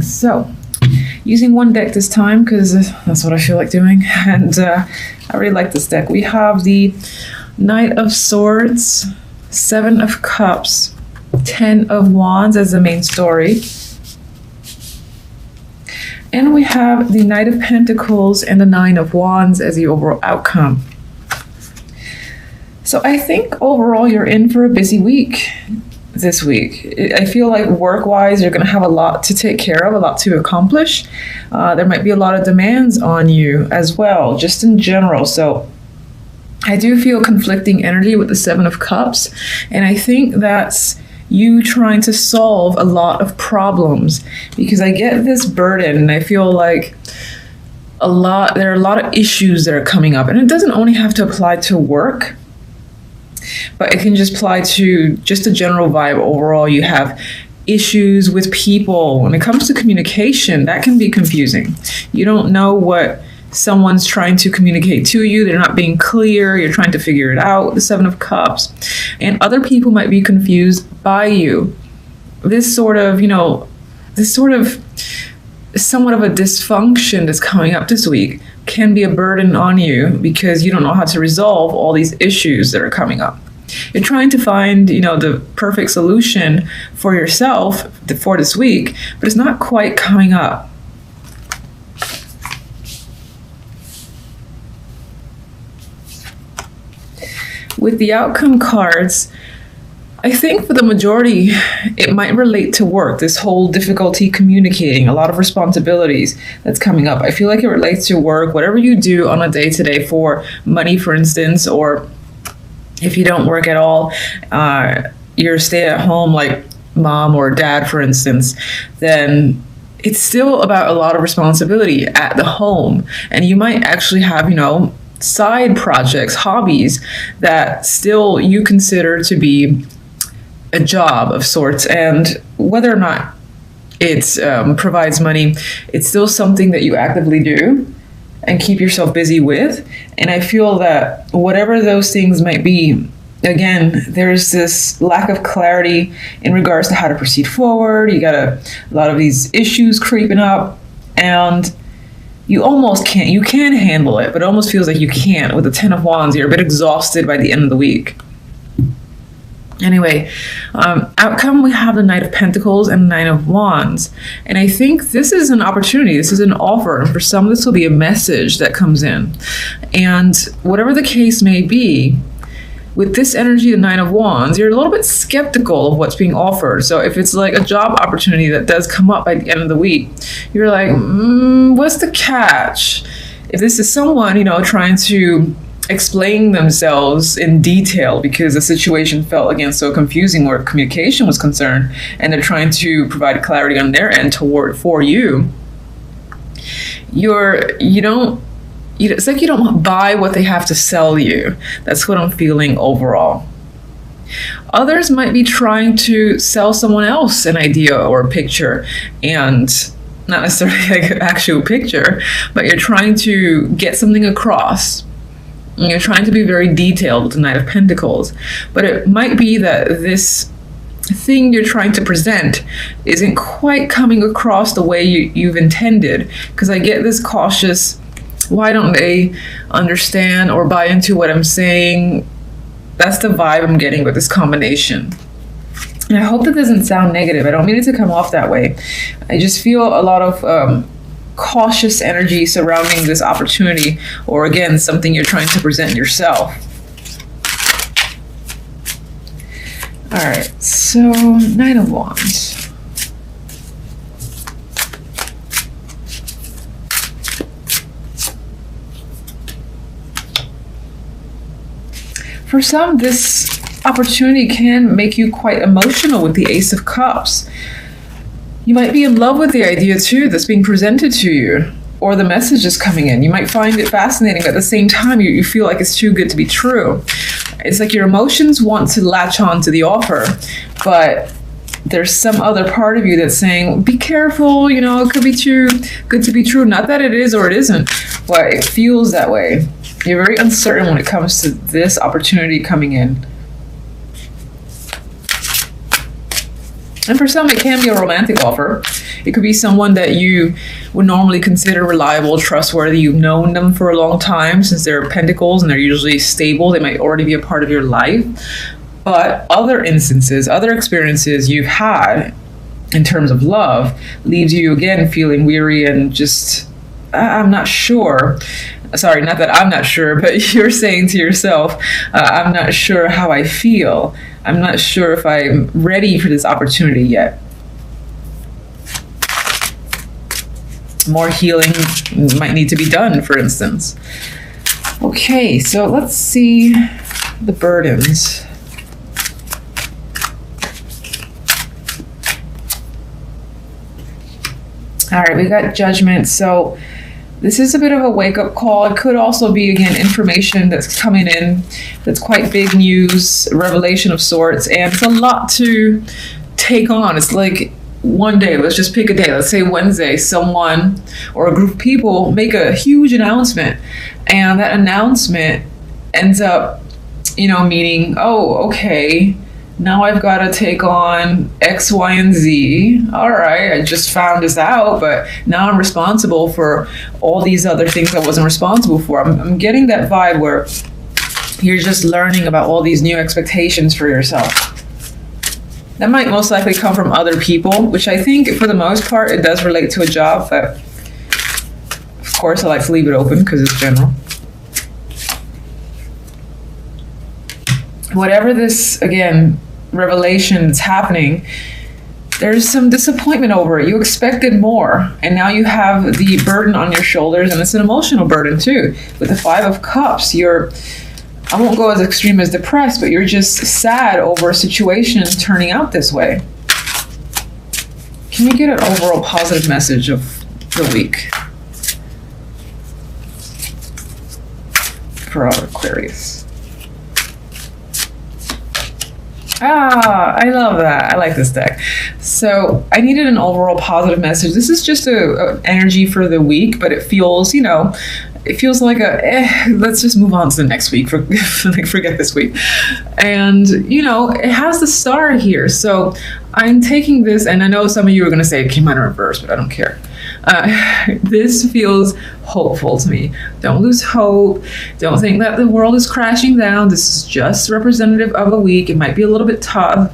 So, using one deck this time because that's what I feel like doing, and I really like this deck. We have the Knight of Swords, Seven of Cups, Ten of Wands as the main story. And we have the Knight of Pentacles and the Nine of Wands as the overall outcome. So I think overall you're in for a busy week this week. I feel like work-wise you're going to have a lot to take care of, a lot to accomplish. There might be a lot of demands on you as well, just in general. So I do feel conflicting energy with the Seven of Cups, and I think that's you trying to solve a lot of problems, because I get this burden and I feel like there are a lot of issues that are coming up, and it doesn't only have to apply to work, but it can just apply to just a general vibe. Overall, you have issues with people. When it comes to communication, that can be confusing. You don't know what someone's trying to communicate to you. They're not being clear. You're trying to figure it out with the Seven of Cups. And other people might be confused by you. This sort of somewhat of a dysfunction that's coming up this week can be a burden on you because you don't know how to resolve all these issues that are coming up. You're trying to find, the perfect solution for yourself for this week, but it's not quite coming up. With the outcome cards, I think for the majority, it might relate to work, this whole difficulty communicating, a lot of responsibilities that's coming up. I feel like it relates to work, whatever you do on a day-to-day for money, for instance, or if you don't work at all, you're stay-at-home like mom or dad, for instance, then it's still about a lot of responsibility at the home. And you might actually have, side projects, hobbies that still you consider to be a job of sorts, and whether or not it provides money, it's still something that you actively do and keep yourself busy with. And I feel that whatever those things might be, again, there's this lack of clarity in regards to how to proceed forward. You got a lot of these issues creeping up, and you almost can't. You can handle it, but it almost feels like you can't. With the Ten of Wands, you're a bit exhausted by the end of the week. Anyway, outcome, we have the Knight of Pentacles and Nine of Wands. And I think this is an opportunity. This is an offer. And for some, this will be a message that comes in. And whatever the case may be, with this energy, the Nine of Wands, you're a little bit skeptical of what's being offered. So if it's like a job opportunity that does come up by the end of the week, you're like, what's the catch? If this is someone, trying to explain themselves in detail because the situation felt, again, so confusing where communication was concerned, and they're trying to provide clarity on their end for you, it's like you don't buy what they have to sell you. That's what I'm feeling overall. Others might be trying to sell someone else an idea or a picture, and not necessarily like an actual picture, but you're trying to get something across. And you're trying to be very detailed with the Knight of Pentacles. But it might be that this thing you're trying to present isn't quite coming across the way you've intended, because I get this cautious, why don't they understand or buy into what I'm saying? That's the vibe I'm getting with this combination. And I hope that doesn't sound negative. I don't mean it to come off that way. I just feel a lot of cautious energy surrounding this opportunity, or again, something you're trying to present yourself. All right, so Knight of Wands. For some, this opportunity can make you quite emotional with the Ace of Cups. You might be in love with the idea too that's being presented to you, or the message is coming in. You might find it fascinating, but at the same time, you feel like it's too good to be true. It's like your emotions want to latch on to the offer, but there's some other part of you that's saying, be careful, it could be too good to be true. Not that it is or it isn't, but it feels that way. You're very uncertain when it comes to this opportunity coming in. And for some, it can be a romantic offer. It could be someone that you would normally consider reliable, trustworthy. You've known them for a long time, since they're pentacles and they're usually stable. They might already be a part of your life. But other instances, other experiences you've had in terms of love leaves you again feeling weary and just, I'm not sure. Sorry, not that I'm not sure, but you're saying to yourself, I'm not sure how I feel. I'm not sure if I'm ready for this opportunity yet. More healing might need to be done, for instance. Okay, so let's see the burdens. All right, we got Judgment. So this is a bit of a wake-up call. It could also be, again, information that's coming in that's quite big news, revelation of sorts, and it's a lot to take on. It's like one day, let's just pick a day, let's say Wednesday, someone or a group of people make a huge announcement, and that announcement ends up, meaning, oh, okay, now I've got to take on X, Y, and Z. All right, I just found this out, but now I'm responsible for all these other things I wasn't responsible for. I'm getting that vibe where you're just learning about all these new expectations for yourself. That might most likely come from other people, which I think for the most part, it does relate to a job, but of course I like to leave it open because it's general. Whatever this, again, revelation that's happening, there's some disappointment over it. You expected more, and now you have the burden on your shoulders, and it's an emotional burden too. With the 5 of Cups, I won't go as extreme as depressed, but you're just sad over a situation turning out this way. Can we get an overall positive message of the week for our Aquarius? I love that. I like this deck. So I needed an overall positive message. This is just a energy for the week, but it feels, it feels like let's just move on to the next week. Forget this week. And, it has the star here. So I'm taking this, and I know some of you are going to say it came out in reverse, but I don't care. This feels hopeful to me. Don't lose hope. Don't think that the world is crashing down. This is just representative of a week. It might be a little bit tough.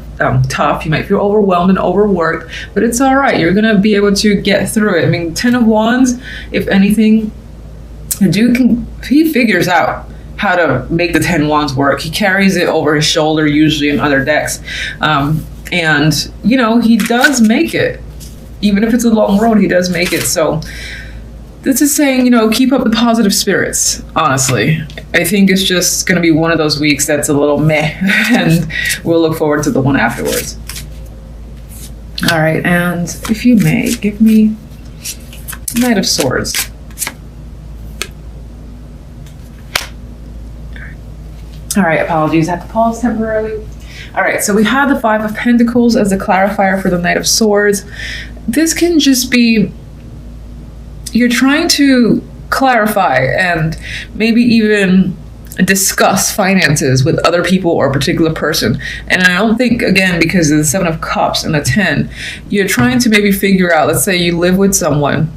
You might feel overwhelmed and overworked, but it's all right. You're going to be able to get through it. I mean, 10 of Wands, if anything, the dude he figures out how to make the 10 Wands work. He carries it over his shoulder, usually in other decks. And, he does make it. Even if it's a long road, he does make it. So this is saying, keep up the positive spirits, honestly. I think it's just going to be one of those weeks that's a little meh, and we'll look forward to the one afterwards. All right, and if you may, give me Knight of Swords. All right, apologies, I have to pause temporarily. All right, so we have the 5 of Pentacles as a clarifier for the Knight of Swords. This can just be, you're trying to clarify and maybe even discuss finances with other people or a particular person. And I don't think, again, because of the 7 of Cups and the 10, you're trying to maybe figure out, let's say you live with someone.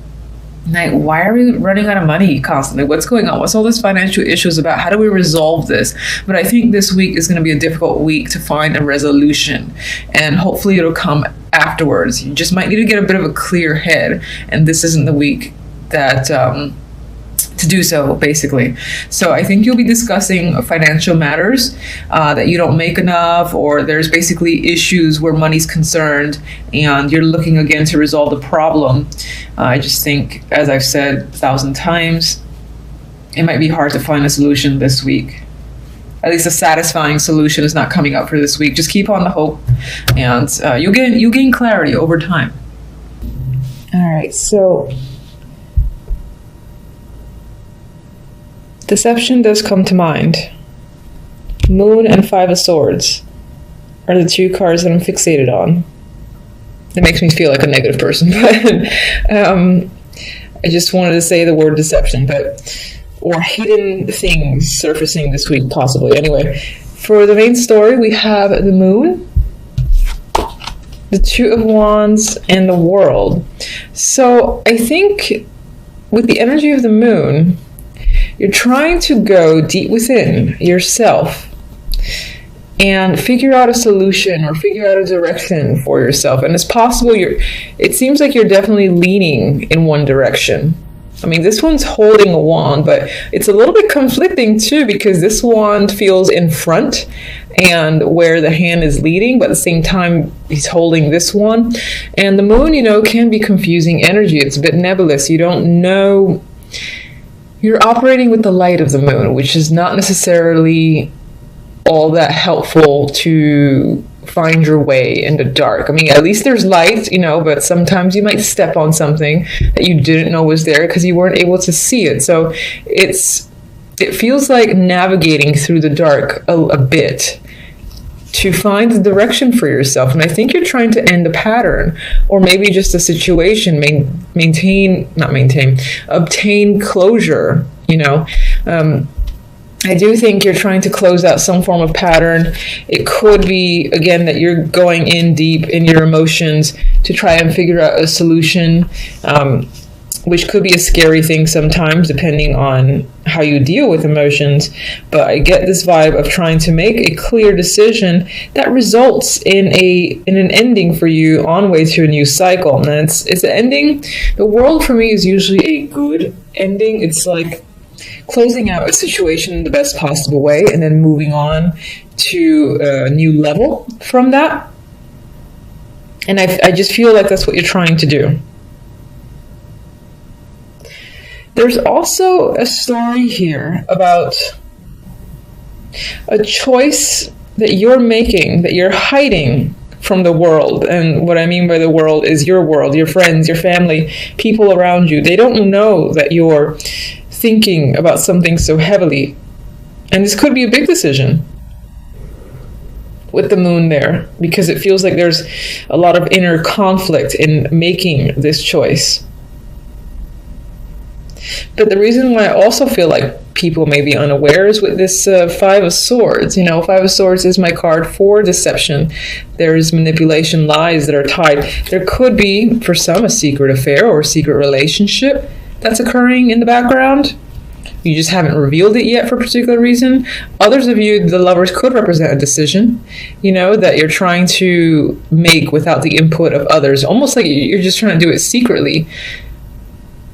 Like, why are we running out of money constantly? What's going on? What's all this financial issues about? How do we resolve this? But I think this week is going to be a difficult week to find a resolution, and hopefully it'll come afterwards. You just might need to get a bit of a clear head, and this isn't the week that to do so, basically. So I think you'll be discussing financial matters, that you don't make enough, or there's basically issues where money's concerned and you're looking again to resolve the problem. I just think, as I've said 1,000 times, it might be hard to find a solution this week. At least a satisfying solution is not coming up for this week. Just keep on the hope, and you'll gain clarity over time. All right, so Deception does come to mind. Moon and 5 of Swords are the 2 cards that I'm fixated on. It makes me feel like a negative person, but I just wanted to say the word deception, or hidden things surfacing this week, possibly. Anyway, for the main story, we have the Moon The Two of Wands and the World. So I think with the energy of the moon, you're trying to go deep within yourself and figure out a solution or figure out a direction for yourself. And it's possible it seems like you're definitely leaning in one direction. I mean, this one's holding a wand, but it's a little bit conflicting too, because this wand feels in front and where the hand is leading, but at the same time, he's holding this one. And the moon, can be confusing energy. It's a bit nebulous. You don't know. You're operating with the light of the moon, which is not necessarily all that helpful to find your way in the dark. I mean, at least there's light, but sometimes you might step on something that you didn't know was there because you weren't able to see it. So it feels like navigating through the dark a bit to find the direction for yourself. And I think you're trying to end a pattern, or maybe just a situation, obtain closure, I do think you're trying to close out some form of pattern. It could be, again, that you're going in deep in your emotions to try and figure out a solution, which could be a scary thing sometimes, depending on how you deal with emotions. But I get this vibe of trying to make a clear decision that results in an ending for you on way to a new cycle. And it's an ending. The World for me is usually a good ending. It's like closing out a situation in the best possible way and then moving on to a new level from that. And I just feel like that's what you're trying to do. There's also a story here about a choice that you're making, that you're hiding from the world. And what I mean by the world is your world, your friends, your family, people around you. They don't know that you're thinking about something so heavily. And this could be a big decision with the moon there, because it feels like there's a lot of inner conflict in making this choice. But the reason why I also feel like people may be unaware is with this Five of Swords. Five of Swords is my card for deception. There's manipulation, lies that are tied. There could be, for some, a secret affair or a secret relationship that's occurring in the background. You just haven't revealed it yet for a particular reason. Others of you, the Lovers, could represent a decision, that you're trying to make without the input of others. Almost like you're just trying to do it secretly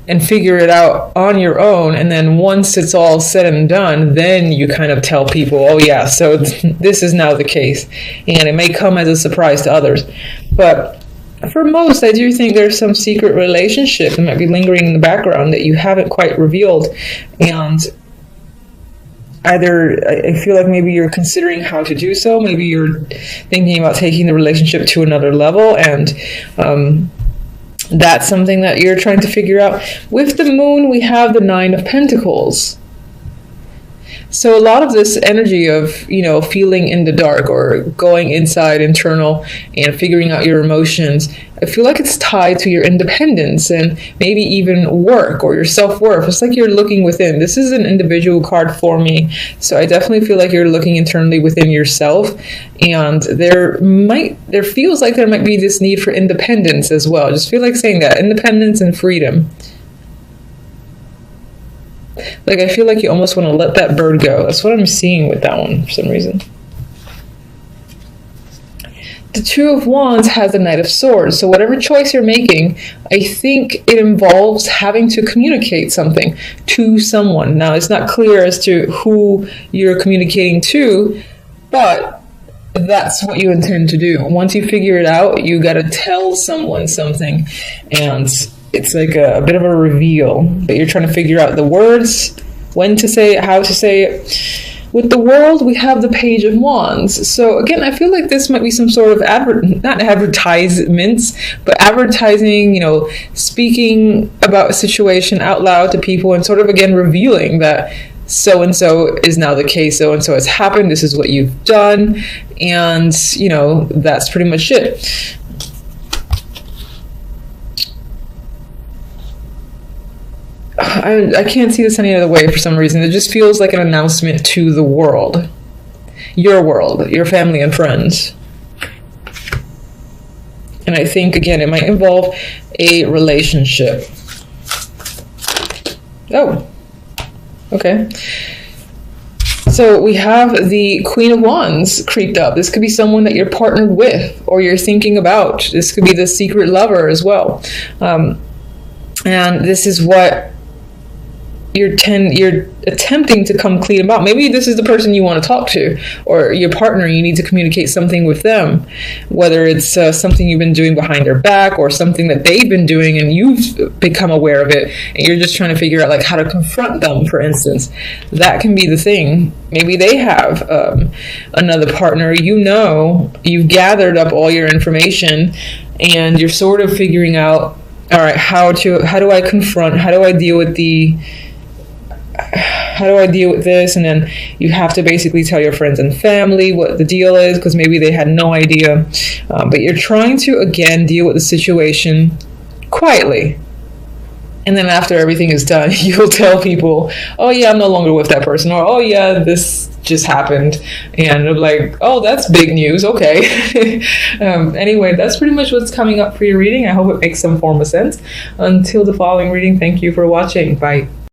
and figure it out on your own. And then once it's all said and done, then you kind of tell people, oh yeah, so this is now the case. And it may come as a surprise to others. But for most, I do think there's some secret relationship that might be lingering in the background that you haven't quite revealed. And either I feel like maybe you're considering how to do so, maybe you're thinking about taking the relationship to another level, and that's something that you're trying to figure out. With the moon, we have the Nine of Pentacles. So a lot of this energy of, feeling in the dark or going inside internal and figuring out your emotions, I feel like it's tied to your independence and maybe even work or your self-worth. It's like you're looking within. This is an individual card for me. So I definitely feel like you're looking internally within yourself. And there feels like there might be this need for independence as well. I just feel like saying that, independence and freedom. Like, I feel like you almost want to let that bird go. That's what I'm seeing with that one for some reason. The Two of Wands has the Knight of Swords. So whatever choice you're making, I think it involves having to communicate something to someone. Now, it's not clear as to who you're communicating to, but that's what you intend to do. Once you figure it out, you got to tell someone something. And it's like a bit of a reveal, but you're trying to figure out the words, when to say it, how to say it. With the World, we have the Page of Wands. So again, I feel like this might be some sort of not advertisements, but advertising, speaking about a situation out loud to people and sort of, again, revealing that so-and-so is now the case, so-and-so has happened, this is what you've done, and, that's pretty much it. I can't see this any other way for some reason. It just feels like an announcement to the world, your family and friends. And I think, again, it might involve a relationship. Oh, okay. So we have the Queen of Wands creeped up. This could be someone that you're partnered with or you're thinking about. This could be the secret lover as well. And this is what you're attempting to come clean about. Maybe this is the person you want to talk to, or your partner. You need to communicate something with them, whether it's something you've been doing behind their back or something that they've been doing and you've become aware of it, and you're just trying to figure out like how to confront them, for instance. That can be the thing. Do they have another partner? You've gathered up all your information and you're sort of figuring out, all right, how do I confront, how do I deal with this? And then you have to basically tell your friends and family what the deal is, because maybe they had no idea. But you're trying to, again, deal with the situation quietly. And then after everything is done, you'll tell people, oh yeah, I'm no longer with that person, or oh yeah, this just happened. And they're like, oh, that's big news. Okay. Anyway, that's pretty much what's coming up for your reading. I hope it makes some form of sense. Until the following reading, thank you for watching. Bye.